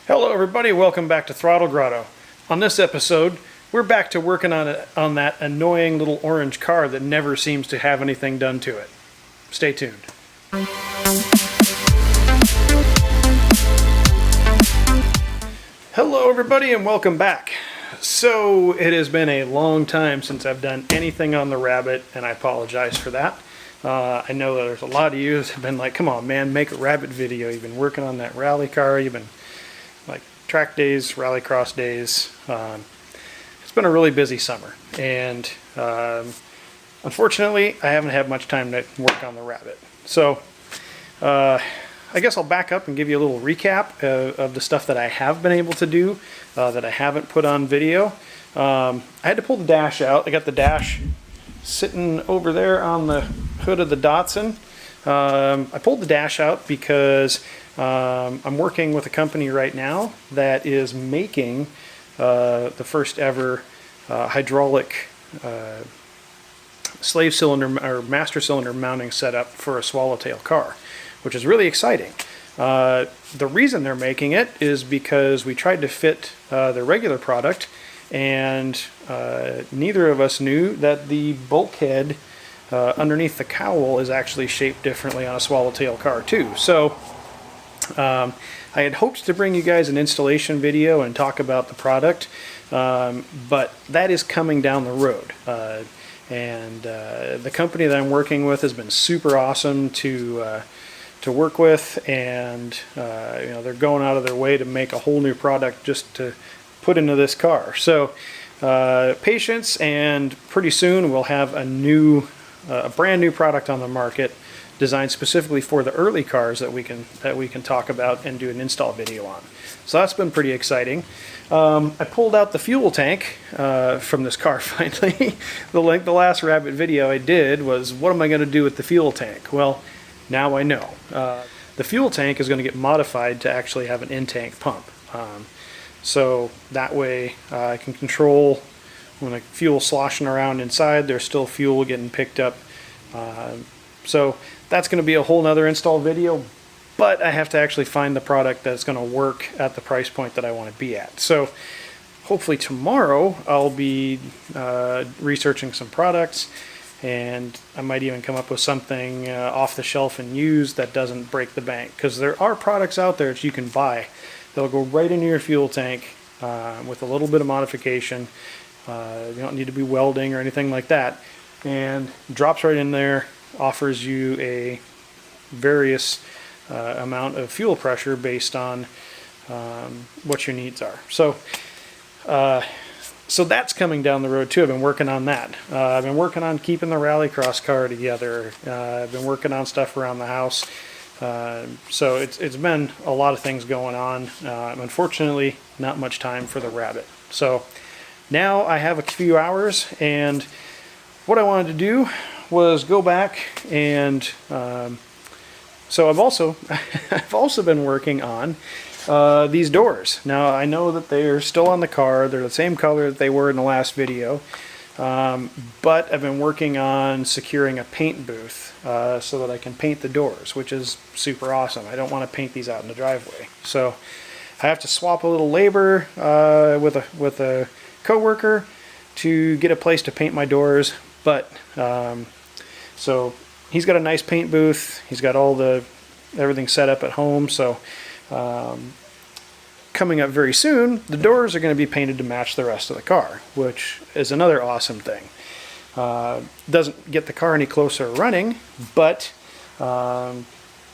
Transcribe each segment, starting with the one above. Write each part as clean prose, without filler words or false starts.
Hello everybody, welcome back to Throttle Grotto. On this episode, we're back to working on that annoying little orange car that never seems to have anything done to it. Stay tuned. Hello everybody and welcome back. So it has been a long time since I've done anything on the Rabbit, and I apologize for that. I know that there's a lot of you that have been like, come on man, make a Rabbit video. You've been working on that rally car, you've been like track days, rallycross days. It's been a really busy summer, and unfortunately I haven't had much time to work on the Rabbit. So I guess I'll back up and give you a little recap of the stuff that I have been able to do that I haven't put on video. I had to pull the dash out. I got the dash sitting over there on the hood of the Datsun. I pulled the dash out because I'm working with a company right now that is making the first ever hydraulic slave cylinder or master cylinder mounting setup for a swallowtail car, which is really exciting. The reason they're making it is because we tried to fit the regular product, and neither of us knew that the bulkhead underneath the cowl is actually shaped differently on a swallowtail car too. So I had hoped to bring you guys an installation video and talk about the product, but that is coming down the road. The company that I'm working with has been super awesome to work with, and they're going out of their way to make a whole new product just to put into this car. So patience, and pretty soon we'll have a brand new product on the market designed specifically for the early cars that we can talk about and do an install video on. So that's been pretty exciting. I pulled out the fuel tank from this car finally. The last Rabbit video I did was, what am I going to do with the fuel tank? Well, now I know. The fuel tank is going to get modified to actually have an in-tank pump. So that way I can control when the fuel's sloshing around inside, there's still fuel getting picked up. So that's going to be a whole nother install video, but I have to actually find the product that's going to work at the price point that I want to be at. So hopefully tomorrow I'll be researching some products, and I might even come up with something off the shelf and used that doesn't break the bank, because there are products out there that you can buy that'll go right into your fuel tank with a little bit of modification. You don't need to be welding or anything like that, and drops right in there, offers you a various amount of fuel pressure based on what your needs are. So that's coming down the road too. I've been working on that. I've been working on keeping the rallycross car together. I've been working on stuff around the house. So it's been a lot of things going on. Unfortunately, not much time for the Rabbit. So now I have a few hours, and what I wanted to do was go back and so I've also been working on these doors. Now I know that they're still on the car. They're the same color that they were in the last video, but I've been working on securing a paint booth so that I can paint the doors, which is super awesome. I don't want to paint these out in the driveway, so I have to swap a little labor with a coworker to get a place to paint my doors. But so he's got a nice paint booth. He's got everything set up at home. So coming up very soon, the doors are going to be painted to match the rest of the car, which is another awesome thing. Doesn't get the car any closer to running, but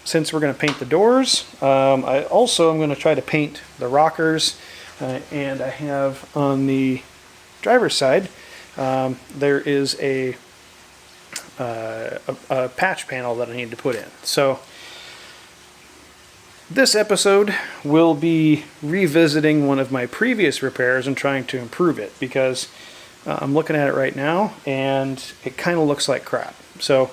since we're going to paint the doors, I also am going to try to paint the rockers, and I have on the driver's side there is a patch panel that I need to put in. So this episode will be revisiting one of my previous repairs and trying to improve it, because I'm looking at it right now and it kind of looks like crap. So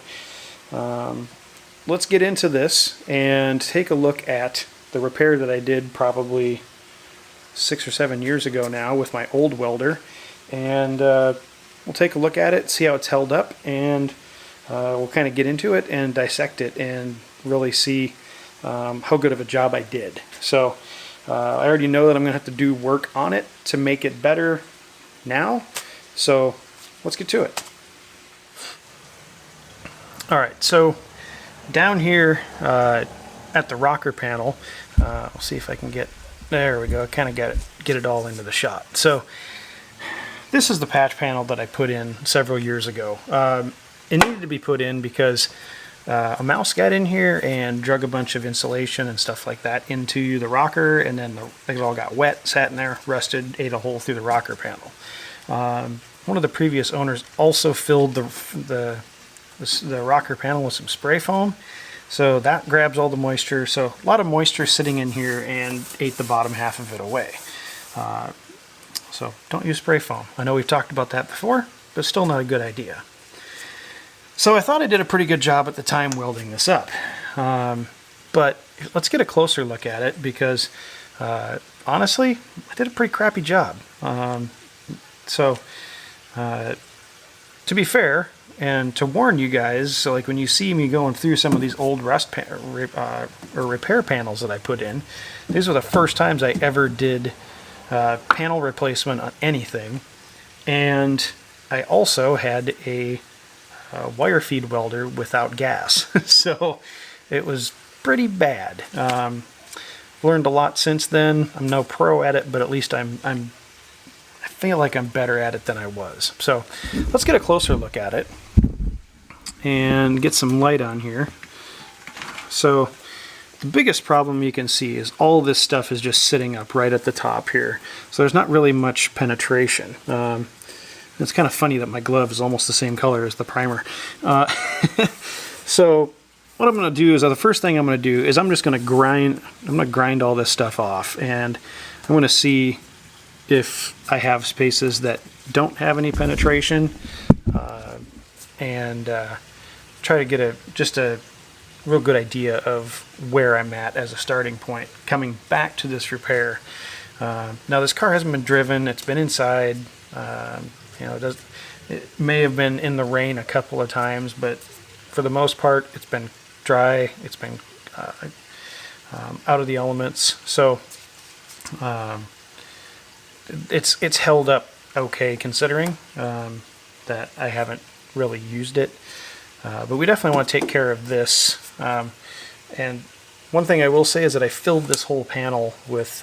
let's get into this and take a look at the repair that I did probably 6 or 7 years ago now with my old welder, and we'll take a look at it, see how it's held up, and we'll kind of get into it and dissect it and really see how good of a job I did. So I already know that I'm going to have to do work on it to make it better now. So let's get to it. All right, so down here at the rocker panel, I'll see if I can get, there we go, kind of get it all into the shot. So this is the patch panel that I put in several years ago. It needed to be put in because a mouse got in here and drug a bunch of insulation and stuff like that into the rocker, and then it all got wet, sat in there, rusted, ate a hole through the rocker panel. One of the previous owners also filled the rocker panel with some spray foam, so that grabs all the moisture. So a lot of moisture sitting in here and ate the bottom half of it away. So don't use spray foam. I know we've talked about that before, but still not a good idea. So I thought I did a pretty good job at the time welding this up. But let's get a closer look at it, because honestly, I did a pretty crappy job. To be fair, and to warn you guys, so like when you see me going through some of these old or repair panels that I put in, these were the first times I ever did panel replacement on anything. And I also had a wire feed welder without gas. So it was pretty bad. Learned a lot since then. I'm no pro at it, but at least I feel like I'm better at it than I was. So let's get a closer look at it and get some light on here. So the biggest problem you can see is all this stuff is just sitting up right at the top here. So there's not really much penetration. It's kind of funny that my glove is almost the same color as the primer. So what I'm going to do is, the first thing I'm going to do is I'm going to grind all this stuff off, and I'm going to see if I have spaces that don't have any penetration, and try to get just a real good idea of where I'm at as a starting point coming back to this repair. Now this car hasn't been driven, it's been inside. It may have been in the rain a couple of times, but for the most part it's been dry, it's been out of the elements. So it's held up okay, considering that I haven't really used it. But we definitely want to take care of this. And one thing I will say is that I filled this whole panel with,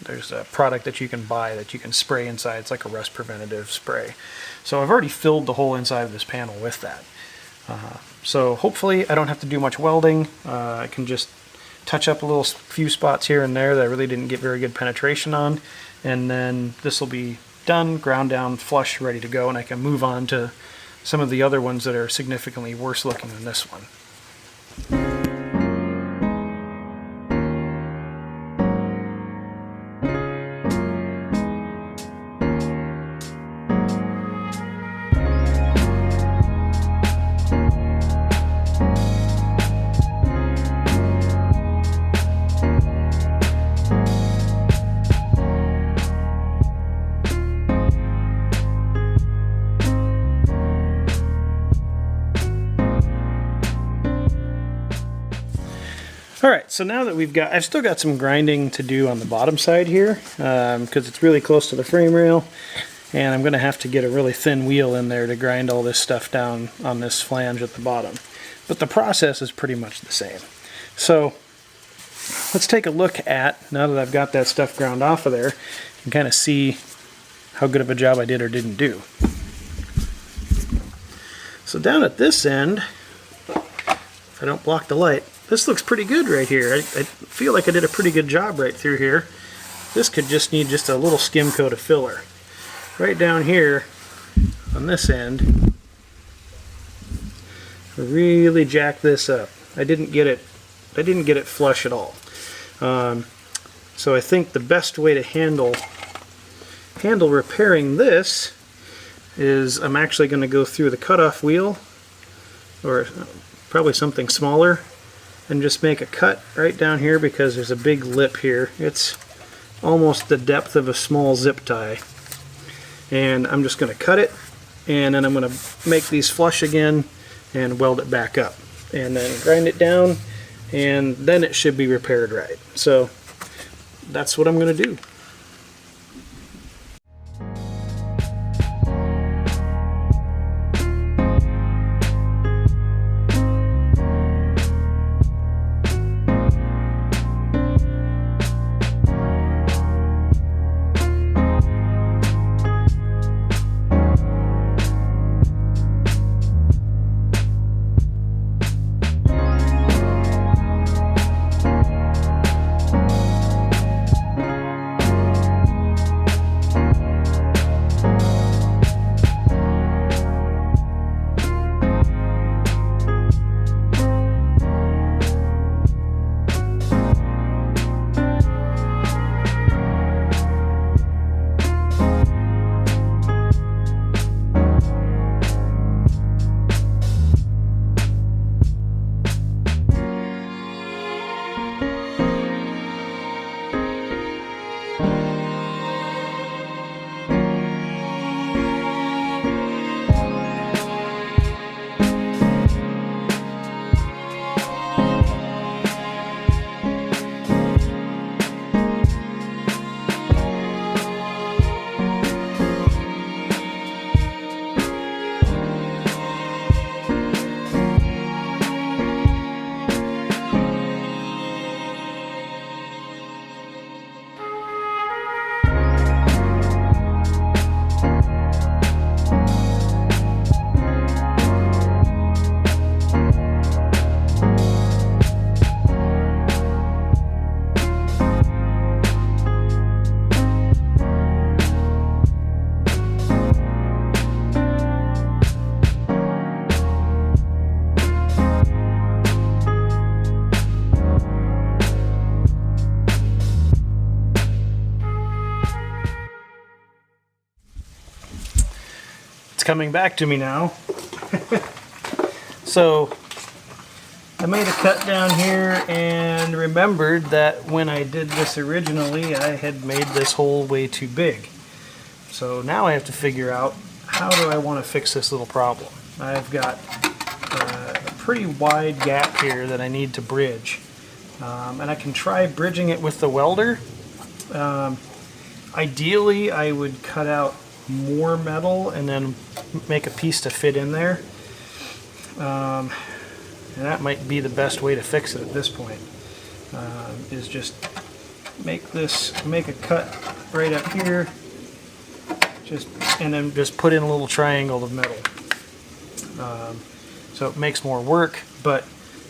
there's a product that you can buy that you can spray inside. It's like a rust preventative spray. So I've already filled the whole inside of this panel with that. So hopefully I don't have to do much welding. I can just touch up a few spots here and there that I really didn't get very good penetration on. And then this will be done, ground down, flush, ready to go, and I can move on to some of the other ones that are significantly worse looking than this one. Alright, so now that I've still got some grinding to do on the bottom side here, because it's really close to the frame rail, and I'm going to have to get a really thin wheel in there to grind all this stuff down on this flange at the bottom. But the process is pretty much the same. So let's take a look at, now that I've got that stuff ground off of there, and kind of see how good of a job I did or didn't do. So down at this end, if I don't block the light, this looks pretty good right here. I feel like I did a pretty good job right through here. This could just need just a little skim coat of filler. Right down here on this end, really jack this up. I didn't get it flush at all. So I think the best way to handle repairing this is I'm actually going to go through the cutoff wheel, or probably something smaller, and just make a cut right down here, because there's a big lip here. It's almost the depth of a small zip tie. And I'm just going to cut it, and then I'm going to make these flush again and weld it back up. And then grind it down, and then it should be repaired right. So that's what I'm going to do. It's coming back to me now. So I made a cut down here and remembered that when I did this originally, I had made this hole way too big. So now I have to figure out, how do I want to fix this little problem? I've got a pretty wide gap here that I need to bridge. And I can try bridging it with the welder. Ideally, I would cut out more metal and then make a piece to fit in there. And that might be the best way to fix it at this point. Is just make a cut right up here, and then just put in a little triangle of metal. So it makes more work, but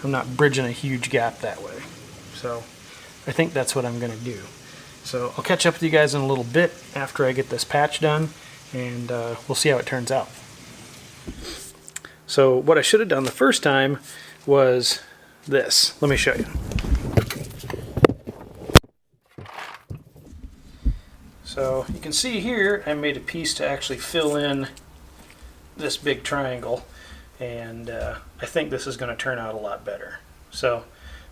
I'm not bridging a huge gap that way. So I think that's what I'm going to do. So I'll catch up with you guys in a little bit after I get this patch done, and we'll see how it turns out. So what I should have done the first time was this. Let me show you. So you can see here I made a piece to actually fill in this big triangle, and I think this is going to turn out a lot better. So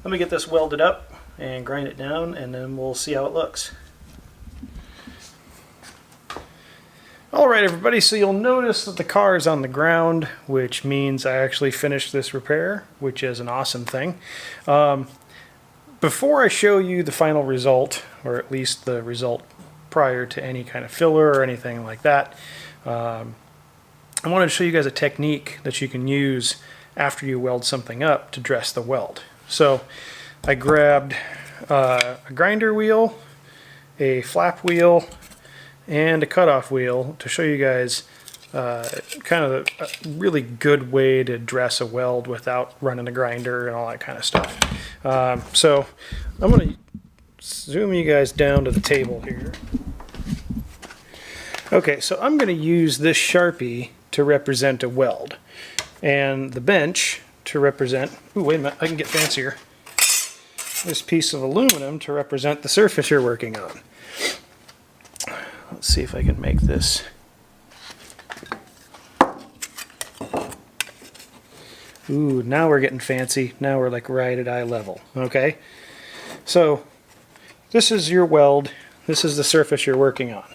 let me get this welded up and grind it down, and then we'll see how it looks. Alright everybody, so you'll notice that the car is on the ground, which means I actually finished this repair, which is an awesome thing. Before I show you the final result, or at least the result prior to any kind of filler or anything like that, I wanted to show you guys a technique that you can use after you weld something up to dress the weld. So I grabbed a grinder wheel, a flap wheel, and a cutoff wheel to show you guys kind of a really good way to dress a weld without running a grinder and all that kind of stuff. So I'm going to zoom you guys down to the table here. Okay, so I'm going to use this Sharpie to represent a weld, and the bench to represent, ooh, wait a minute, I can get fancier, this piece of aluminum to represent the surface you're working on. Let's see if I can make this. Ooh, now we're getting fancy. Now we're like right at eye level. Okay, so this is your weld. This is the surface you're working on.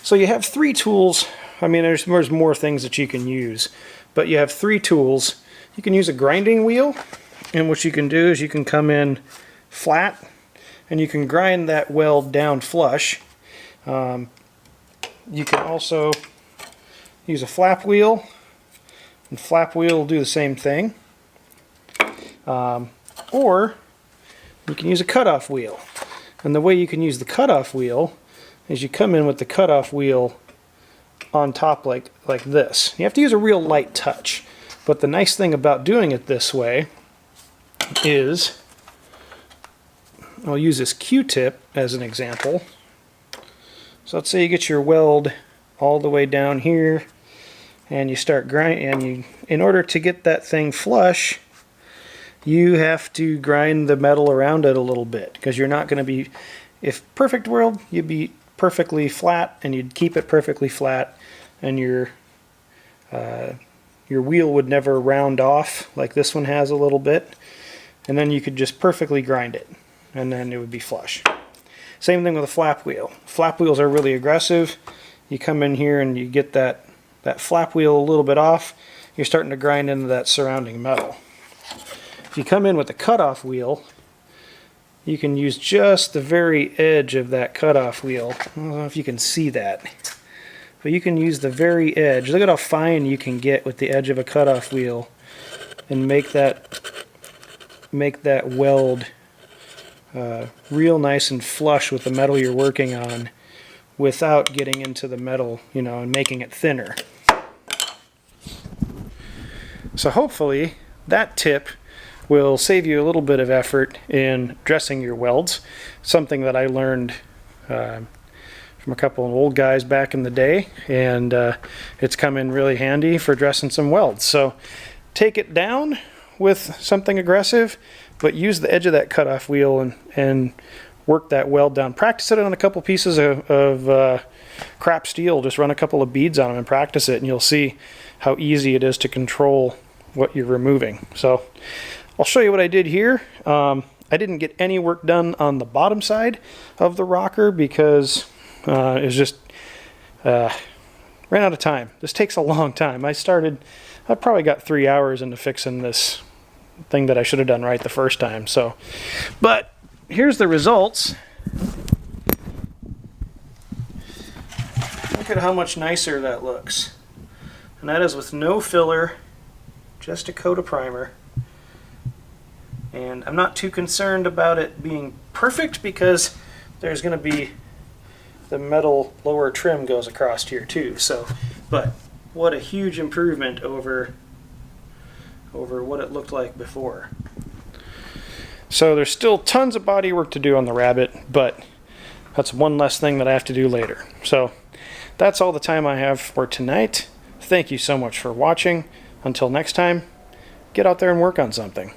So you have three tools. I mean, there's more things that you can use, but you have three tools. You can use a grinding wheel, and what you can do is you can come in flat and you can grind that weld down flush. You can also use a flap wheel, and flap wheel will do the same thing. Or you can use a cutoff wheel. And the way you can use the cutoff wheel is you come in with the cutoff wheel on top like this. You have to use a real light touch. But the nice thing about doing it this way is, I'll use this Q-tip as an example. So let's say you get your weld all the way down here, and you start grinding, and in order to get that thing flush, you have to grind the metal around it a little bit, because you're not going to be, if perfect world, you'd be perfectly flat, and you'd keep it perfectly flat, and your wheel would never round off like this one has a little bit, and then you could just perfectly grind it, and then it would be flush. Same thing with a flap wheel. Flap wheels are really aggressive. You come in here and you get that flap wheel a little bit off, you're starting to grind into that surrounding metal. If you come in with a cutoff wheel, you can use just the very edge of that cutoff wheel. I don't know if you can see that, but you can use the very edge. Look at how fine you can get with the edge of a cutoff wheel and make that weld real nice and flush with the metal you're working on without getting into the metal, and making it thinner. So hopefully that tip will save you a little bit of effort in dressing your welds. Something that I learned from a couple of old guys back in the day, and it's come in really handy for dressing some welds. So take it down with something aggressive, but use the edge of that cutoff wheel and work that weld down. Practice it on a couple pieces of crap steel. Just run a couple of beads on them and practice it, and you'll see how easy it is to control what you're removing. So I'll show you what I did here. I didn't get any work done on the bottom side of the rocker because it was just ran out of time. This takes a long time. I probably got 3 hours into fixing this thing that I should have done right the first time. So, but here's the results. Look at how much nicer that looks. And that is with no filler, just a coat of primer. And I'm not too concerned about it being perfect because there's going to be the metal lower trim goes across here too. So, but what a huge improvement over what it looked like before. So there's still tons of body work to do on the Rabbit, but that's one less thing that I have to do later. So that's all the time I have for tonight. Thank you so much for watching. Until next time, get out there and work on something.